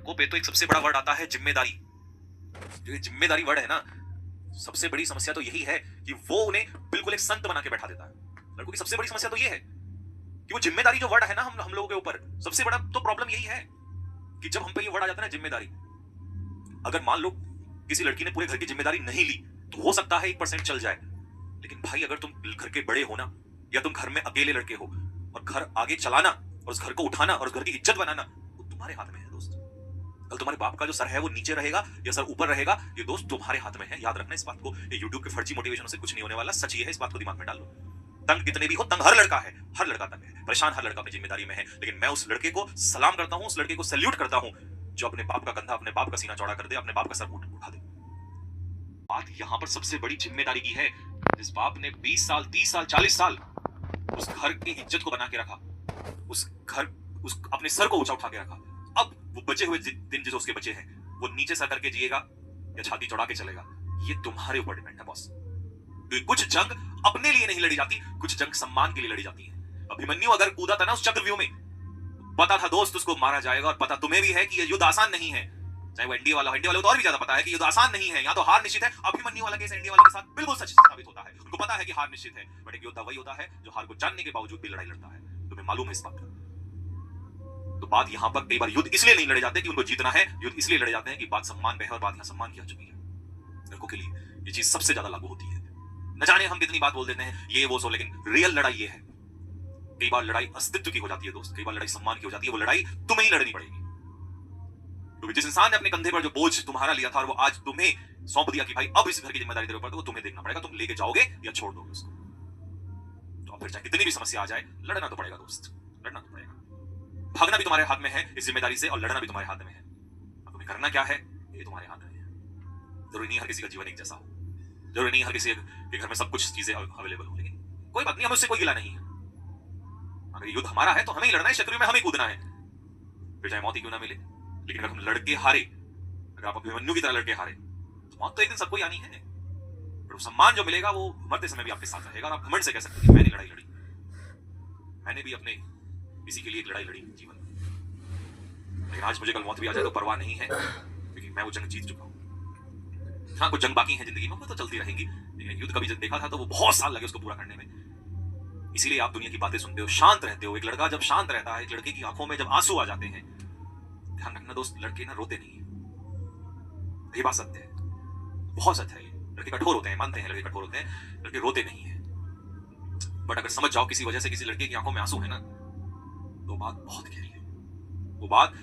लड़कों पे तो एक सबसे बड़ा वर्ड आता है जिम्मेदारी। जो ये जिम्मेदारी वर्ड है ना, सबसे बड़ी समस्या तो यही है कि वो उन्हें बिल्कुल एक संत बना के बैठा देता है। लड़कों की सबसे बड़ी समस्या तो ये है कि वो जिम्मेदारी जो वर्ड है ना हम लोगों के ऊपर, सबसे बड़ा तो प्रॉब्लम यही है कि जब हम पे ये वर्ड आ जाता है ना जिम्मेदारी, अगर मान लो किसी लड़की ने पूरे घर की जिम्मेदारी नहीं ली तो हो सकता है 1% चल जाए, लेकिन भाई अगर तुम घर के बड़े हो ना, या तुम घर में अकेले लड़के हो, और घर आगे चलाना और उस घर को उठाना और उस घर की इज्जत बनाना वो तुम्हारे हाथ में है दोस्त। कल तुम्हारे बाप का जो सर है वो नीचे रहेगा या सर ऊपर रहेगा, ये दोस्त तुम्हारे हाथ में है। याद रखना इस बात को। ये यूट्यूब के फर्जी मोटिवेशन से कुछ नहीं होने वाला, सच ये है, इस बात को दिमाग में डालो। तंग कितने भी हो, तंग हर लड़का है, हर लड़का तंग है, परेशान हर लड़का अपनी जिम्मेदारी में है, लेकिन मैं उस लड़के को सलाम करता हूं, उस लड़के को सैल्यूट करता हूं जो अपने बाप का कंधा, अपने बाप का सीना चौड़ा कर दे, अपने बाप का सर उठा दे। बात यहां पर सबसे बड़ी जिम्मेदारी की है। जिस बाप ने 20 साल 30 साल 40 साल उस घर की इज्जत को बना के रखा, उस अपने सर को ऊंचा उठा के रखा, अब वो बचे हुए दिन जो उसके बचे हैं वो नीचे सर करके जिएगा या छाती चौड़ा के चलेगा, ये तुम्हारे ऊपर डिपेंड है बॉस। कुछ जंग अपने लिए नहीं लड़ी जाती, कुछ जंग सम्मान के लिए लड़ी जाती है। अभिमन्यु अगर कूदा था ना उस चक्रव्यूह में, पता था दोस्त उसको मारा जाएगा, और पता तुम्हें भी है कि ये युद्ध आसान नहीं है। चाहे वो एनडीए वाला को तो और भी ज्यादा पता है कि युद्ध आसान नहीं है, यहाँ तो हार निश्चित है। अभिमन्यु वाला केस एनडीए वाले के साथ बिल्कुल सच साबित होता है। उनको पता है कि हार निश्चित है, बट एक योद्धा वही होता है जो हार को जानने के बावजूद भी लड़ाई लड़ता है। तुम्हें मालूम है इस बात का? तो बात यहाँ पर कई बार युद्ध इसलिए नहीं लड़े जाते कि उनको जीतना है, युद्ध इसलिए लड़े जाते हैं कि बात सम्मान पे है, और बात यहाँ सम्मान की आ चुकी है। लड़कों के लिए ये चीज सबसे ज्यादा लागू होती है। न जाने हम कितनी बात बोल देते हैं ये वो सो, लेकिन रियल लड़ाई ये है। कई बार लड़ाई अस्तित्व की हो जाती है दोस्त, कई बार लड़ाई सम्मान की हो जाती है। वो लड़ाई तुम्हें ही लड़नी पड़ेगी, क्योंकि जिस इंसान ने अपने कंधे पर जो बोझ तुम्हारा लिया था और वो आज तुम्हें सौंप दिया कि भाई अब इस घर की जिम्मेदारी तेरे ऊपर, तो वो तुम्हें देखना पड़ेगा। तुम लेके जाओगे या छोड़ दोगे उसको। तो फिर चाहे कितनी भी समस्या आ जाए, लड़ना तो पड़ेगा दोस्त, लड़ना तो पड़ेगा। भागना भी तुम्हारे हाथ में है इस जिम्मेदारी से, और लड़ना भी तुम्हारे हाथ में है। अब तुम्हें करना क्या है ये तुम्हारे हाथ में है। जरूरी नहीं हर किसी का जीवन एक जैसा हो, जरूरी नहीं हर किसी के घर में सब कुछ चीजें अवेलेबल हो, लेकिन कोई बात नहीं, हमें उससे कोई गिला नहीं है। अगर युद्ध हमारा है तो हमें ही लड़ना है, शत्रु में हमें कूदना है, फिर चाहे मौत ही क्यों ना मिले। लेकिन अगर हम लड़के हारे, अगर आप अभिमन्यु की तरह लड़के हारे, तो मौत तो एक दिन सबको ही आनी है, पर सम्मान जो मिलेगा वो मरते समय भी आपके साथ रहेगा। और आप घमंड से कह सकते हैं मैंने लड़ाई लड़ी, मैंने भी अपने किसी के लिए एक लड़ाई लड़ी जीवन में, लेकिन आज मुझे कल मौत भी आ जाए तो परवाह नहीं है, क्योंकि मैं वो जंग जीत चुका हूं। हाँ कुछ जंग बाकी है जिंदगी में, वो तो चलती रहेंगी, लेकिन युद्ध कभी जब देखा था तो वो बहुत साल लगे उसको पूरा करने में। इसीलिए आप दुनिया की बातें सुनते हो, शांत रहते हो। एक लड़का जब शांत रहता है, एक लड़के की आंखों में जब आंसू आ जाते हैं, ध्यान रखना दोस्त, लड़के ना रोते नहीं है, ये बात सत्य है, बहुत सत्य है। लड़के कठोर होते हैं, मानते हैं लड़के कठोर होते हैं, लड़के रोते नहीं है। बट अगर समझ जाओ किसी वजह से किसी लड़के की आंखों में आंसू है ना, तो बात बहुत गहरी है। वो बात